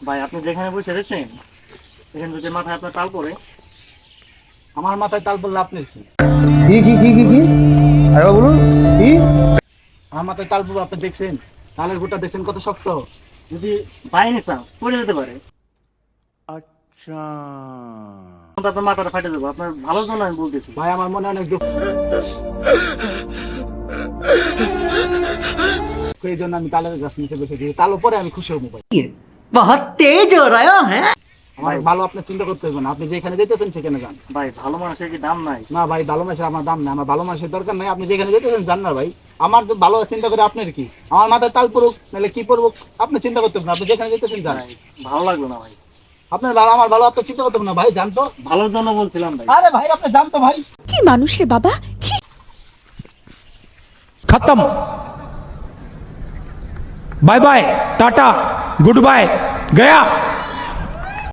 ভাই আপনি যেখানে বসে রয়েছেন এখানে যদি মাথায় আপনার তাল পড়ে। আমার মাথায় তাল পড়লে আপনার কি? কি আরে বলুন কি? আমার মাথায় তাল পড়লে আপনি দেখছেন? তালের গোটা দেখছেন কত শক্ত? যদি বাই এনি চান্স পড়ে যেতে পারে তখন তো আপনার মাথাটা ফাটে যাবো। আপনার ভালোর জন্য আমি বলতেছি। ভাই আমার মনে অনেক দুঃখ, এই জন্য আমি তালের গাছ নিচে বসে দিই, তাল উপরে আমি খুশি হবো ভাই। बहुत तेज हो रहा है। আমার ভালো আপনি চিন্তা করতে হবে না, আপনি যেখানে যেতেছেন সেখানে যান। ভাই ভালো মানুষের কি দাম নাই? না ভাই, ভালো মানুষের আমার দাম নেই, আমার ভালো মানুষের দরকার নাই, আপনি যেখানে যেতেছেন যান না ভাই। আমার তো ভালো চিন্তা করে আপনার কি? আমার মাথায় তাল পড়ুক নাহলে কি পড়ুক আপনি চিন্তা করতে হবে না, আপনি যেখানে যেতেছেন যান। ভাই ভালো লাগলো না ভাই। আপনার ভালো আমার ভালো আপনি চিন্তা করতে হবে না ভাই, জান তো। ভালোর জন্য বলছিলাম ভাই। আরে ভাই আপনি জান তো ভাই। কি মানুষ রে বাবা, ছি। खत्म। Bye bye, tata, good bye, गया।